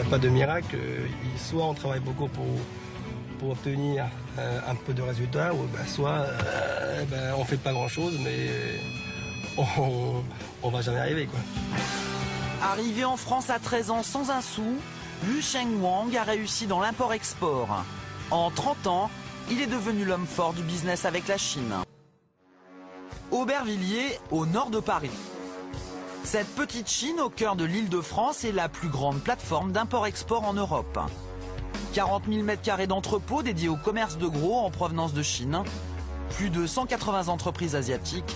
pas de miracle. Soit on travaille beaucoup pour obtenir un peu de résultats, ou soit on fait pas grand-chose, mais on va jamais arriver, quoi. Arrivé en France à 13 ans sans un sou, Yu Sheng Wang a réussi dans l'import-export. En 30 ans, il est devenu l'homme fort du business avec la Chine. Aubervilliers, au nord de Paris. Cette petite Chine au cœur de l'Île-de-France est la plus grande plateforme d'import-export en Europe. 40 000 m² d'entrepôts dédiés au commerce de gros en provenance de Chine, plus de 180 entreprises asiatiques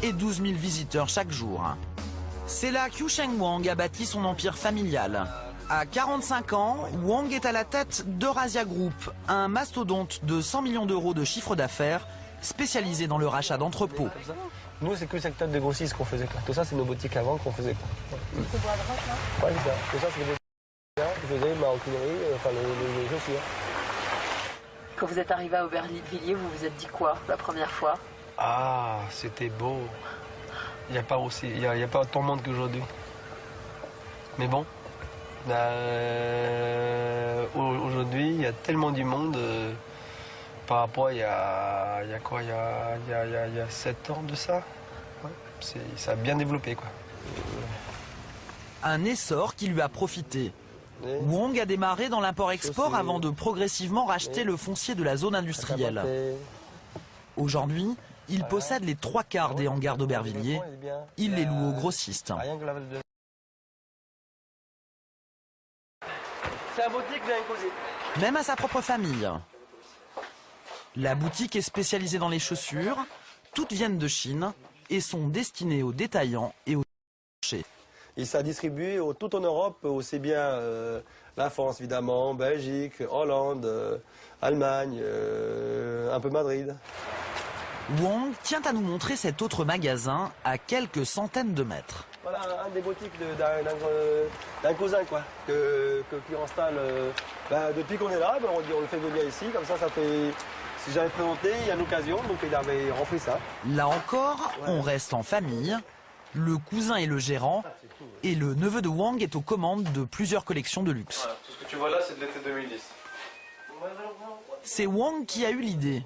et 12 000 visiteurs chaque jour. C'est là que Yu Sheng Wang a bâti son empire familial. À 45 ans, Wang est à la tête d'Eurasia Group, un mastodonte de 100 millions d'euros de chiffre d'affaires spécialisé dans le rachat d'entrepôts. Nous, c'est que le secteur de grossistes qu'on faisait, quoi. Tout ça, c'est nos boutiques avant qu'on faisait, quoi. Ouais, c'est ça. Tout ça, c'est les boutiques qui faisaient maroquinerie, enfin les chaussures. Quand vous êtes arrivé à Aubervilliers, vous vous êtes dit quoi la première fois? Ah, c'était beau. Il n'y a pas autant de monde qu'aujourd'hui. Mais bon, aujourd'hui, il y a tellement du monde par rapport à il y a 7 ans de ça. Ouais, ça a bien développé, quoi. Un essor qui lui a profité. Wang a démarré dans l'import-export avant de progressivement racheter le foncier de la zone industrielle. Aujourd'hui, il possède les 3/4 des hangars d'Aubervilliers. Il les loue aux grossistes. C'est la boutique bien imposée. Même à sa propre famille. La boutique est spécialisée dans les chaussures. Toutes viennent de Chine et sont destinées aux détaillants et aux marchés. Il s'est distribué tout en Europe, aussi bien la France évidemment, Belgique, Hollande, Allemagne, un peu Madrid. Wang tient à nous montrer cet autre magasin à quelques centaines de mètres. Voilà un des boutiques d'un cousin, quoi, qui installe depuis qu'on est là. On le fait venir ici, comme ça fait. Si j'avais présenté, il y a une occasion, donc il avait rempli ça. Là encore, on reste en famille. Le cousin est le gérant et le neveu de Wang est aux commandes de plusieurs collections de luxe. Voilà, tout ce que tu vois là, c'est de l'été 2010. C'est Wang qui a eu l'idée.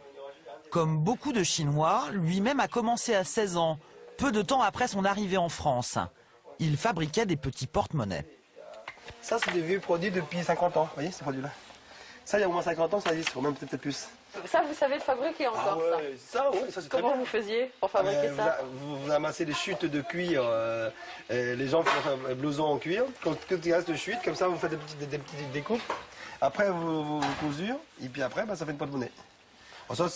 Comme beaucoup de Chinois, lui-même a commencé à 16 ans, peu de temps après son arrivée en France. Il fabriquait des petits porte-monnaies. Ça, c'est des vieux produits depuis 50 ans, vous voyez, ces produits-là. Ça, il y a au moins 50 ans, ça existe, ou même peut-être plus. Ça, vous savez le fabriquer encore, ça, oui, ça c'est très bien. Comment vous faisiez pour fabriquer ça? Vous amassez des chutes de cuir, les gens font un blouson en cuir. Quand il reste de chutes, comme ça, vous faites des petites découpes. Après, vous cousurez, et puis après, ça fait une porte-monnaie. Ça,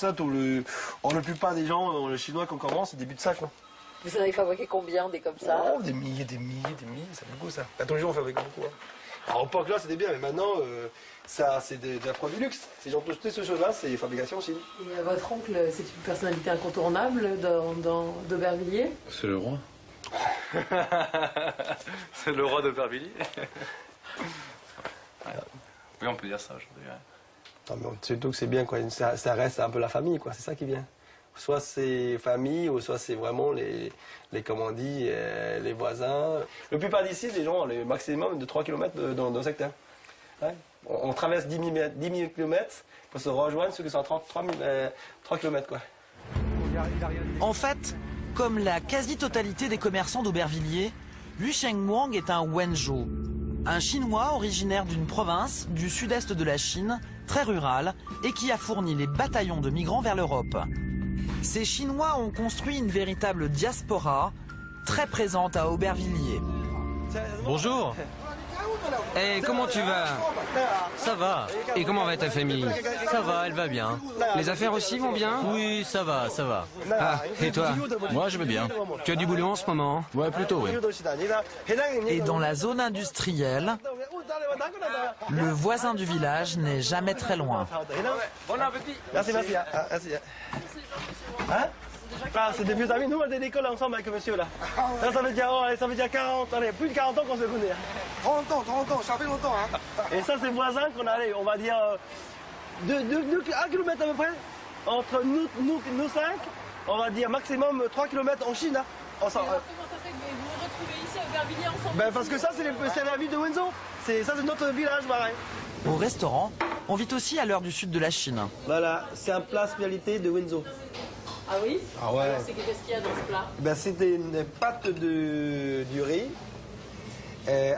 la plupart des gens, les Chinois, qu'on commence, c'est début de ça, quoi. Vous en avez fabriqué combien, des comme ça? Oh, des milliers, c'est beaucoup, ça. Tous les jours, on fabrique beaucoup. Hein. Alors, au parc là, c'était bien, mais maintenant, ça, c'est de la produit luxe. Toutes ces choses-là, c'est fabrication aussi. Et votre oncle, c'est une personnalité incontournable d'Aubervilliers? C'est le roi. C'est le roi d'Aubervilliers. Oui, on peut dire ça aujourd'hui. Surtout que c'est bien, quoi. Ça reste un peu la famille, quoi. C'est ça qui vient. Soit c'est famille, ou soit c'est vraiment comme on dit, les voisins. Le plupart d'ici, les gens ont le maximum de 3 km dans le secteur. Ouais. On traverse 10 000 km pour se rejoindre ceux qui sont à 3 km, quoi. En fait, comme la quasi-totalité des commerçants d'Aubervilliers, Yu Sheng Wang est un Wenzhou, un Chinois originaire d'une province du sud-est de la Chine, très rurale, et qui a fourni les bataillons de migrants vers l'Europe. Ces Chinois ont construit une véritable diaspora, très présente à Aubervilliers. Bonjour. Eh, comment tu vas? Ça va. Et comment va ta famille? Ça va, elle va bien. Les affaires aussi vont bien? Oui, ça va, ça va. Ah, et toi? Moi, je vais bien. Tu as du boulot en ce moment? Ouais, plutôt, oui. Et dans la zone industrielle, le voisin du village n'est jamais très loin. Bon appétit. Merci. Hein? C'est des vieux amis, nous on était à l'école ensemble avec monsieur là. Là ça veut dire 40, allez, plus de 40 ans qu'on se connaît. 30 ans, ça fait longtemps. Hein. Et ça c'est voisins qu'on a, allez, on va dire 1 km à peu près. Entre nous 5, on va dire maximum 3 km en Chine. Hein. Alors comment ça se fait que vous vous retrouvez ici à Aubervilliers Ben parce que ça, c'est la ville de Wenzhou. Ça, c'est notre village, pareil. Au restaurant, on vit aussi à l'heure du sud de la Chine. Voilà, c'est un plat spécialité de Wenzhou. Ah oui? Ah ouais. Qu'est-ce qu'il y a dans ce plat? Ben, c'était une pâte du riz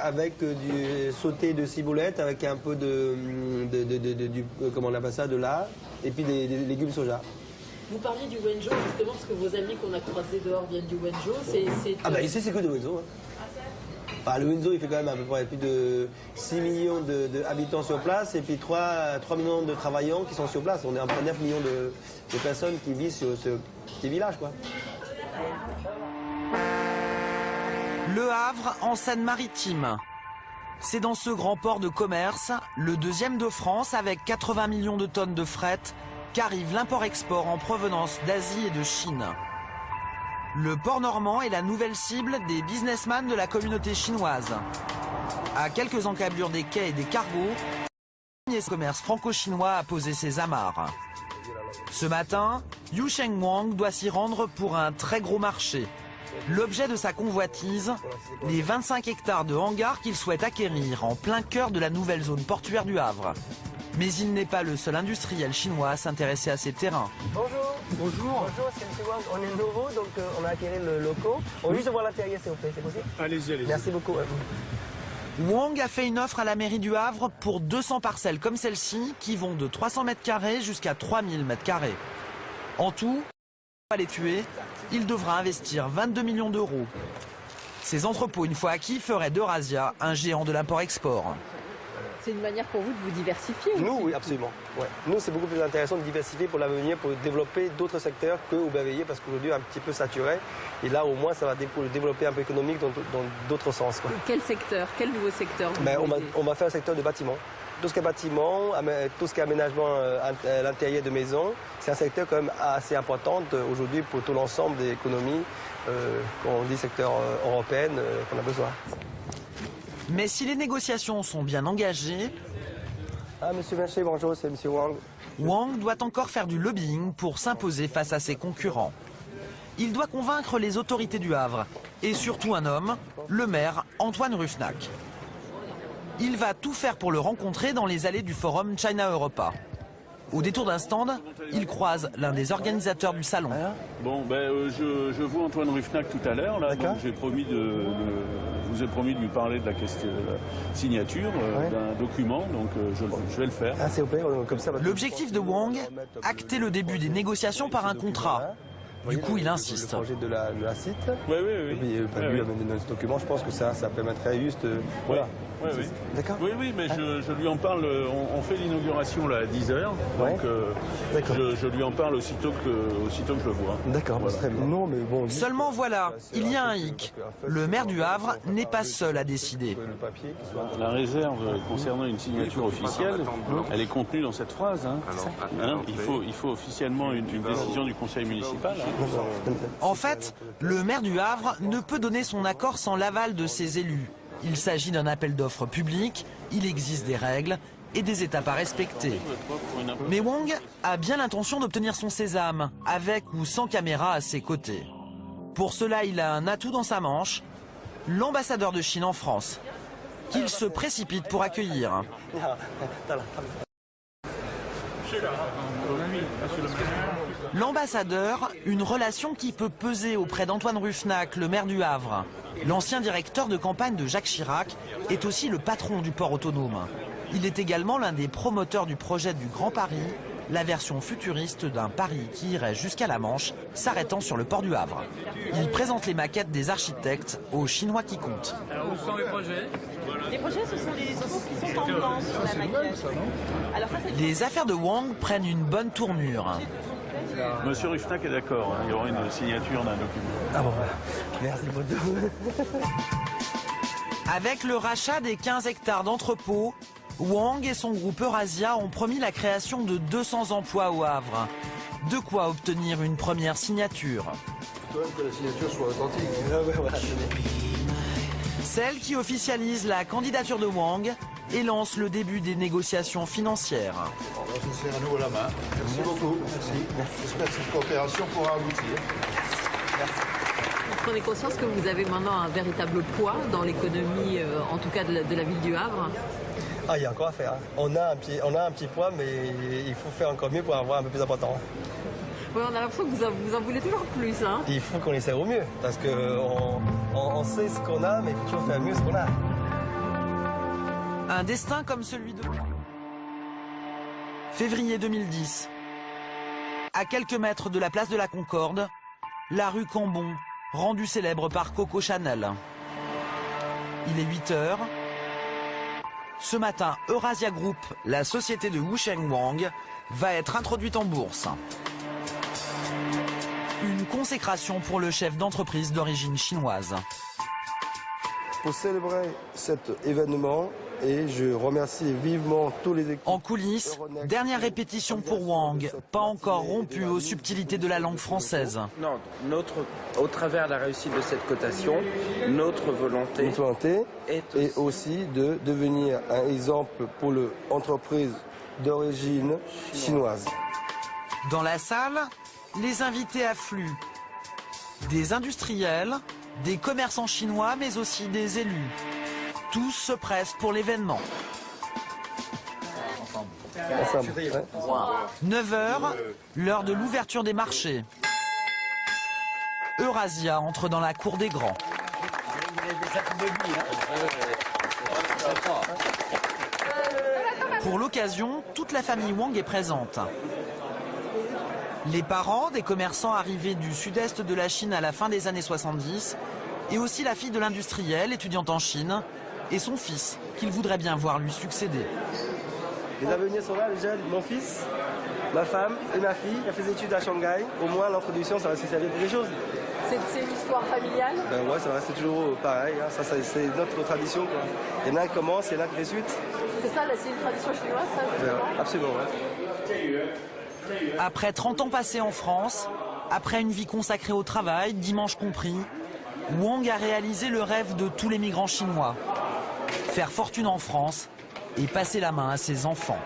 avec du sauté de ciboulette, avec un peu comment on appelle ça, de lard, et puis des légumes soja. Vous parliez du Wenzhou justement parce que vos amis qu'on a croisés dehors viennent du Wenzhou. Ah ben ici c'est que de Wenzhou. Hein. Enfin, le Wenzhou il fait quand même à peu près plus de 6 millions d'habitants sur place et puis 3 millions de travailleurs qui sont sur place. On est à peu près 9 millions de personnes qui vivent sur ce petit village, quoi. Le Havre en Seine-Maritime. C'est dans ce grand port de commerce, le deuxième de France avec 80 millions de tonnes de fret, qu'arrive l'import-export en provenance d'Asie et de Chine. Le port normand est la nouvelle cible des businessmen de la communauté chinoise. À quelques encablures des quais et des cargos, le commerce franco-chinois a posé ses amarres. Ce matin, Yu Sheng Wang doit s'y rendre pour un très gros marché. L'objet de sa convoitise, les 25 hectares de hangars qu'il souhaite acquérir en plein cœur de la nouvelle zone portuaire du Havre. Mais il n'est pas le seul industriel chinois à s'intéresser à ces terrains. Bonjour. Bonjour. Bonjour, c'est M. Wang. On est nouveau, donc on a acquis le locaux. On veut juste voir l'intérieur, s'il vous plaît, c'est possible? Allez-y, allez-y. Merci beaucoup. Wang a fait une offre à la mairie du Havre pour 200 parcelles comme celle-ci qui vont de 300 m² jusqu'à 3000 m². En tout, pour les tuer, il devra investir 22 millions d'euros. Ces entrepôts, une fois acquis, feraient d'Eurasia un géant de l'import-export. C'est une manière pour vous de vous diversifier aussi. Nous, oui, absolument. Ouais. Nous, c'est beaucoup plus intéressant de diversifier pour l'avenir, pour développer d'autres secteurs qu'Aubervilliers, parce qu'aujourd'hui, on est un petit peu saturé. Et là, au moins, ça va développer un peu économique dans d'autres sens, quoi. Quel secteur? Quel nouveau secteur on va faire un secteur de bâtiment. Tout ce qui est bâtiment, tout ce qui est aménagement à l'intérieur de maisons, c'est un secteur quand même assez important aujourd'hui pour tout l'ensemble des économies, quand on dit secteur européen, qu'on a besoin. Mais si les négociations sont bien engagées, Ah, monsieur Vinci, bonjour, c'est monsieur Wang. Wang doit encore faire du lobbying pour s'imposer face à ses concurrents. Il doit convaincre les autorités du Havre, et surtout un homme, le maire Antoine Ruffnac. Il va tout faire pour le rencontrer dans les allées du forum China Europa. Au détour d'un stand, il croise l'un des organisateurs du salon. Bon, je vois Antoine Ruffnac tout à l'heure. Là, donc je vous ai promis de lui parler de la question de la signature d'un document, donc je vais le faire. Ah, s'il vous plaît, comme ça. L'objectif de Wang, acter le début des négociations par un contrat. Du coup, il insiste. Le projet de la site. Oui. Et puis, lui amener ce document, je pense que ça permettrait juste. Voilà. Oui. D'accord. Oui, mais je lui en parle. On fait l'inauguration là à 10h. Donc je lui en parle aussitôt que je le vois. D'accord, voilà. très bien. Non, mais bon, Seulement voilà, il y a un hic. Le maire du Havre n'est pas seul à décider. La réserve concernant une signature officielle, elle est contenue dans cette phrase. Il faut officiellement une décision du conseil municipal. En fait, le maire du Havre ne peut donner son accord sans l'aval de ses élus. Il s'agit d'un appel d'offres public, il existe des règles et des étapes à respecter. Mais Wang a bien l'intention d'obtenir son sésame, avec ou sans caméra à ses côtés. Pour cela, il a un atout dans sa manche, l'ambassadeur de Chine en France, qu'il se précipite pour accueillir. L'ambassadeur, une relation qui peut peser auprès d'Antoine Ruffnac, le maire du Havre. L'ancien directeur de campagne de Jacques Chirac est aussi le patron du port autonome. Il est également l'un des promoteurs du projet du Grand Paris, la version futuriste d'un Paris qui irait jusqu'à la Manche, s'arrêtant sur le port du Havre. Il présente les maquettes des architectes aux Chinois qui comptent. Alors, où sont les projets? Les projets, ce sont les infos qui sont en blanc sur la maquette. Alors, ça, Les affaires de Wang prennent une bonne tournure. Monsieur Ruffnac est d'accord, il y aura une signature d'un document. Ah bon, merci beaucoup. Avec le rachat des 15 hectares d'entrepôts, Wang et son groupe Eurasia ont promis la création de 200 emplois au Havre. De quoi obtenir une première signature. Que la signature soit authentique. Celle qui officialise la candidature de Wang et lance le début des négociations financières. On va se serrer à nouveau la main. Merci beaucoup. Merci. J'espère que cette coopération pourra aboutir. Merci. prenez conscience que vous avez maintenant un véritable poids dans l'économie, en tout cas de la ville du Havre? Ah, il y a encore à faire. Hein. On a un petit poids, mais il faut faire encore mieux pour avoir un peu plus important. Oui, on a l'impression que vous en voulez toujours plus. Hein. Il faut qu'on essaie au mieux, parce qu'on sait ce qu'on a, mais il faut toujours faire mieux ce qu'on a. Un destin comme celui de... Février 2010. À quelques mètres de la place de la Concorde, la rue Cambon, rendue célèbre par Coco Chanel. Il est 8 heures. Ce matin, Eurasia Group, la société de Wusheng Wang, va être introduite en bourse. Une consécration pour le chef d'entreprise d'origine chinoise. Pour célébrer cet événement, et je remercie vivement tous les équipes. En coulisses, dernière répétition pour Wang, pas encore rompu aux subtilités de la langue française. Non, au travers de la réussite de cette cotation, notre volonté est aussi de devenir un exemple pour l'entreprise d'origine chinoise. Dans la salle, les invités affluent. Des industriels, des commerçants chinois, mais aussi des élus. Tous se pressent pour l'événement. 9 heures, l'heure de l'ouverture des marchés. Eurasia entre dans la cour des grands. Pour l'occasion, toute la famille Wang est présente. Les parents des commerçants arrivés du sud-est de la Chine à la fin des années 70, et aussi la fille de l'industriel, étudiante en Chine, et son fils, qu'il voudrait bien voir lui succéder. Les avenirs sont là, les jeunes, mon fils, ma femme et ma fille, qui a fait des études à Shanghai. Au moins, l'introduction, ça va se servir pour des choses. C'est une histoire familiale? Ben ouais, ça va rester toujours pareil. Hein. Ça, c'est notre tradition. Quoi. Il y en a qui commencent, il y en a qui fait suite. C'est ça, c'est une tradition chinoise, ça, justement? Absolument, ouais. Après 30 ans passés en France, après une vie consacrée au travail, dimanche compris, Wang a réalisé le rêve de tous les migrants chinois. Faire fortune en France et passer la main à ses enfants.